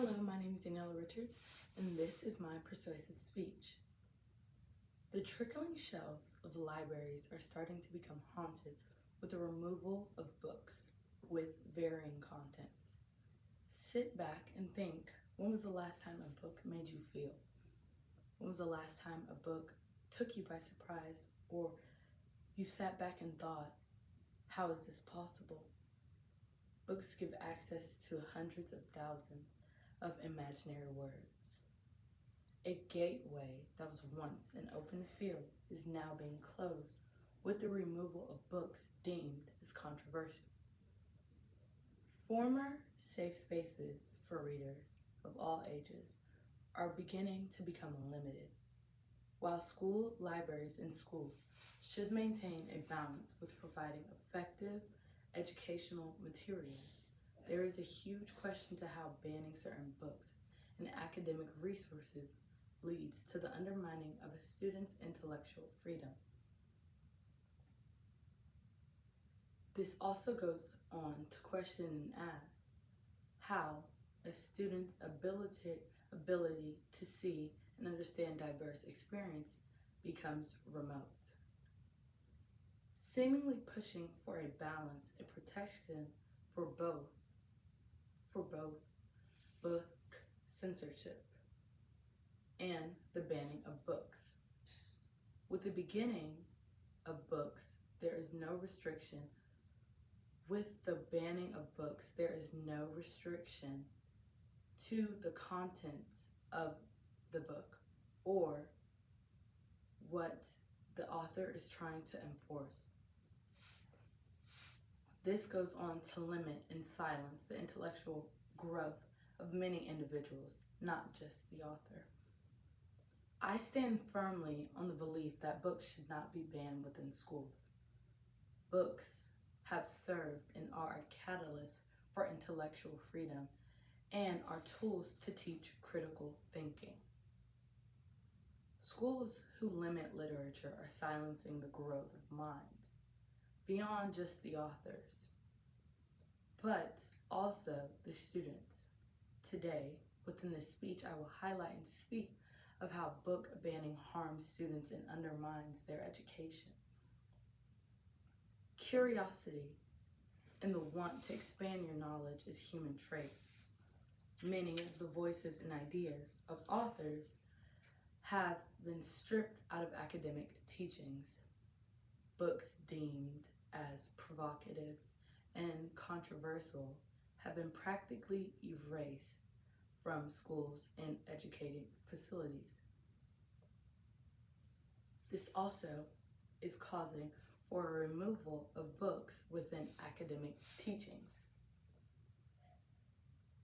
Hello, my name is Daniela Richards, and this is my persuasive speech. The trickling shelves of libraries are starting to become haunted with the removal of books with varying contents. Sit back and think, when was the last time a book made you feel? When was the last time a book took you by surprise, or you sat back and thought, how is this possible? Books give access to hundreds of thousands of imaginary words. A gateway that was once an open field is now being closed with the removal of books deemed as controversial. Former safe spaces for readers of all ages are beginning to become limited. While school libraries and schools should maintain a balance with providing effective educational materials, there is a huge question to how banning certain books and academic resources leads to the undermining of a student's intellectual freedom. This also goes on to question and ask how a student's ability to see and understand diverse experience becomes remote. Seemingly pushing for a balance and protection for both book censorship and the banning of books. With the beginning of books, there is no restriction. With the banning of books, there is no restriction to the contents of the book or what the author is trying to enforce. This goes on to limit and silence the intellectual growth of many individuals, not just the author. I stand firmly on the belief that books should not be banned within schools. Books have served and are a catalyst for intellectual freedom and are tools to teach critical thinking. Schools who limit literature are silencing the growth of minds beyond just the authors, but also the students. Today, within this speech, I will highlight and speak of how book banning harms students and undermines their education. Curiosity and the want to expand your knowledge is a human trait. Many of the voices and ideas of authors have been stripped out of academic teachings. Books deemed as provocative and controversial have been practically erased from schools and educating facilities. This also is causing for a removal of books within academic teachings.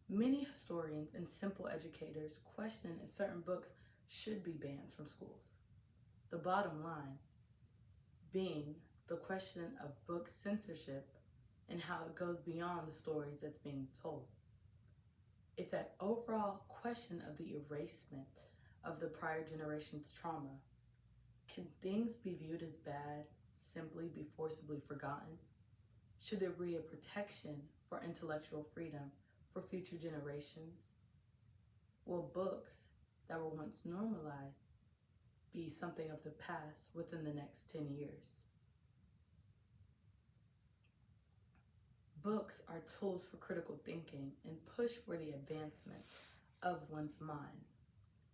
Many historians and simple educators question if certain books should be banned from schools. The bottom line being the question of book censorship and how it goes beyond the stories that's being told. It's that overall question of the erasement of the prior generation's trauma. Can things be viewed as bad simply be forcibly forgotten? Should there be a protection for intellectual freedom for future generations? Will books that were once normalized be something of the past within the next 10 years? Books are tools for critical thinking and push for the advancement of one's mind.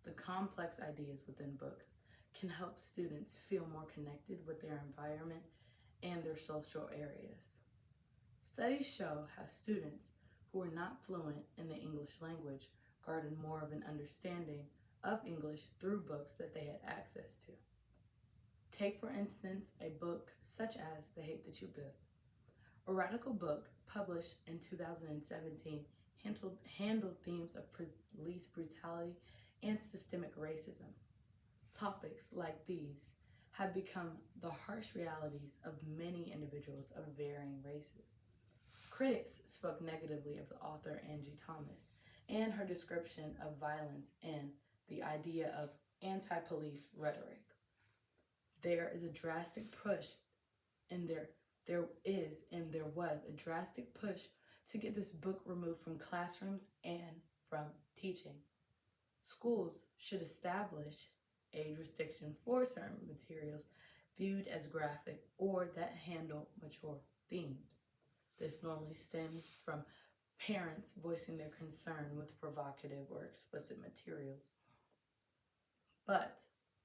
The complex ideas within books can help students feel more connected with their environment and their social areas. Studies show how students who are not fluent in the English language garnered more of an understanding of English through books that they had access to. Take, for instance, a book such as The Hate That You Give. A radical book published in 2017 handled themes of police brutality and systemic racism. Topics like these have become the harsh realities of many individuals of varying races. Critics spoke negatively of the author Angie Thomas and her description of violence and the idea of anti-police rhetoric. There is a drastic push, and there was a drastic push to get this book removed from classrooms and from teaching. Schools should establish age restriction for certain materials viewed as graphic or that handle mature themes. This normally stems from parents voicing their concern with provocative or explicit materials. But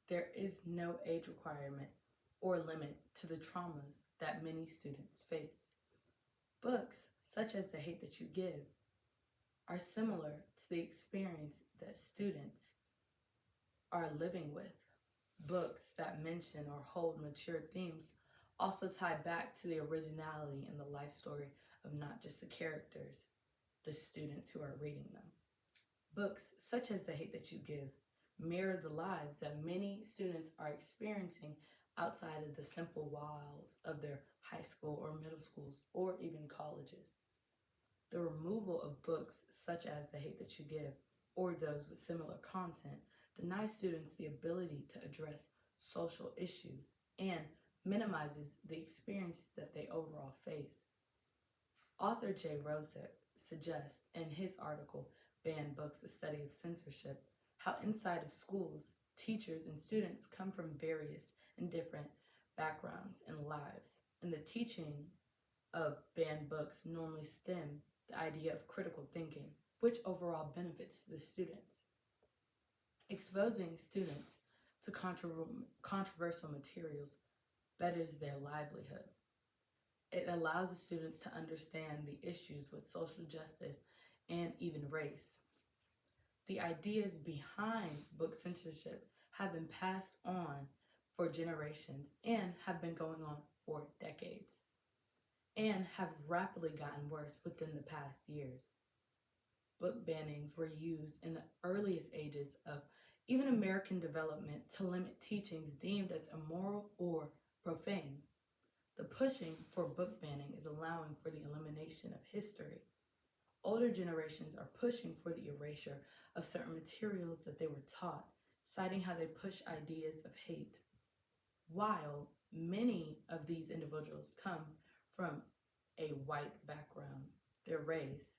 there is no age requirement or limit to the traumas that many students face. Books, such as The Hate That You Give, are similar to the experience that students are living with. Books that mention or hold mature themes also tie back to the originality and the life story of not just the characters, the students who are reading them. Books such as The Hate That You Give mirror the lives that many students are experiencing outside of the simple walls of their high school or middle schools or even colleges. The removal of books such as The Hate That You Give or those with similar content denies students the ability to address social issues and minimizes the experiences that they overall face. Author Jay Rosick suggests in his article, Banned Books, A Study of Censorship, how inside of schools, teachers and students come from various and different backgrounds and lives, and the teaching of banned books normally stem the idea of critical thinking, which overall benefits the students. Exposing students to controversial materials betters their livelihood. It allows the students to understand the issues with social justice and even race. The ideas behind book censorship have been passed on for generations and have been going on for decades and have rapidly gotten worse within the past years. Book bannings were used in the earliest ages of even American development to limit teachings deemed as immoral or profane. The pushing for book banning is allowing for the elimination of history. Older generations are pushing for the erasure of certain materials that they were taught, citing how they push ideas of hate. While many of these individuals come from a white background, their race,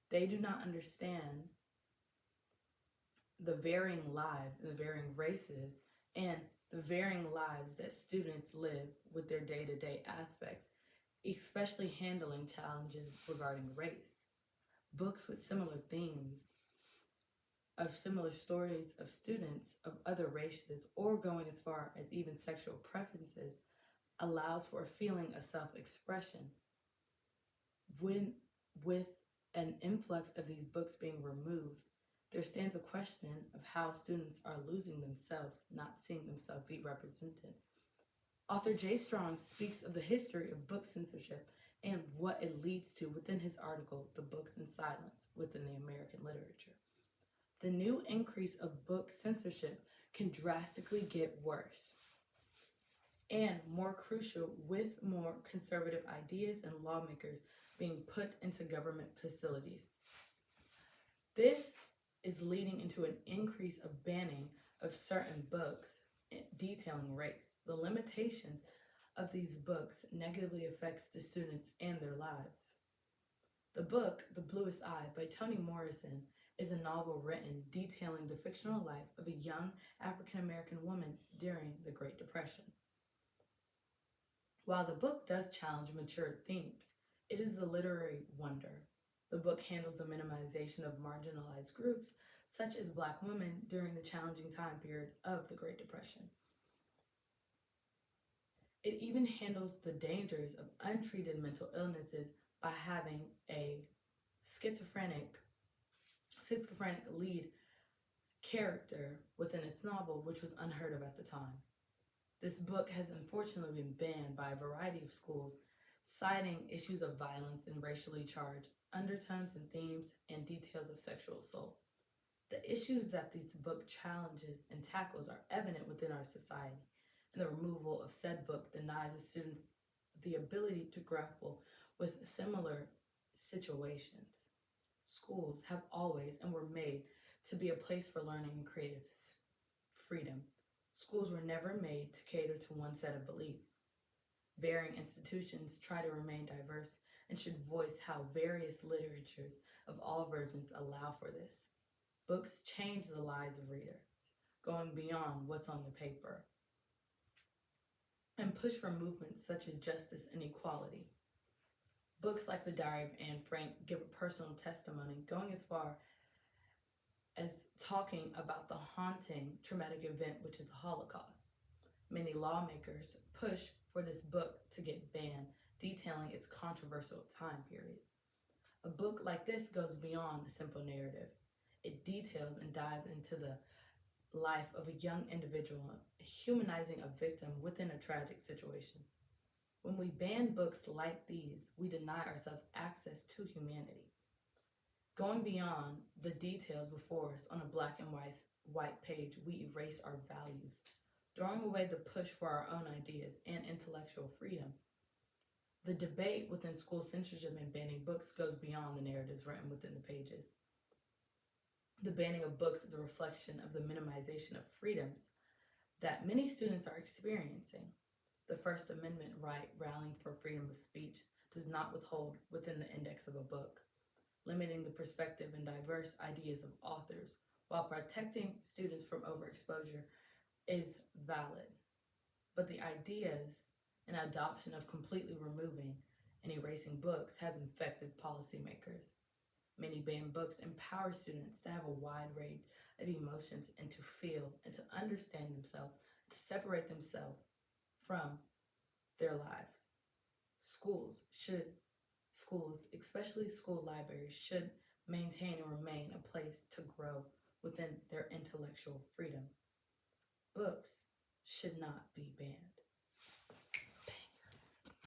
they do not understand the varying lives and the varying races and the varying lives that students live with their day-to-day aspects, especially handling challenges regarding race. Books with similar themes, of similar stories of students of other races, or going as far as even sexual preferences, allows for a feeling of self-expression. When, with an influx of these books being removed, there stands a question of how students are losing themselves, not seeing themselves be represented. Author Jay Strong speaks of the history of book censorship and what it leads to within his article, The Books in Silence Within the American Literature. The new increase of book censorship can drastically get worse and more crucial with more conservative ideas and lawmakers being put into government facilities. This is leading into an increase of banning of certain books detailing race. The limitation of these books negatively affects the students and their lives. The book, The Bluest Eye by Toni Morrison, is a novel written detailing the fictional life of a young African-American woman during the Great Depression. While the book does challenge mature themes, it is a literary wonder. The book handles the minimization of marginalized groups, such as Black women, during the challenging time period of the Great Depression. It even handles the dangers of untreated mental illnesses by having a schizophrenic lead character within its novel, which was unheard of at the time. This book has unfortunately been banned by a variety of schools, citing issues of violence and racially charged undertones and themes and details of sexual assault. The issues that this book challenges and tackles are evident within our society, and the removal of said book denies the students the ability to grapple with similar situations. Schools have always and were made to be a place for learning and creative freedom. Schools were never made to cater to one set of belief. Varying institutions try to remain diverse and should voice how various literatures of all versions allow for this. Books change the lives of readers, going beyond what's on the paper, and push for movements such as justice and equality. Books like The Diary of Anne Frank give a personal testimony, going as far as talking about the haunting, traumatic event which is the Holocaust. Many lawmakers push for this book to get banned, detailing its controversial time period. A book like this goes beyond the simple narrative. It details and dives into the life of a young individual, humanizing a victim within a tragic situation. When we ban books like these, we deny ourselves access to humanity. Going beyond the details before us on a black and white page, we erase our values, throwing away the push for our own ideas and intellectual freedom. The debate within school censorship and banning books goes beyond the narratives written within the pages. The banning of books is a reflection of the minimization of freedoms that many students are experiencing. The First Amendment right, rallying for freedom of speech, does not withhold within the index of a book, limiting the perspective and diverse ideas of authors while protecting students from overexposure is valid. But the ideas and adoption of completely removing and erasing books has infected policymakers. Many banned books empower students to have a wide range of emotions and to feel and to understand themselves, to separate themselves from their lives. Schools, especially school libraries, should maintain and remain a place to grow within their intellectual freedom. Books should not be banned.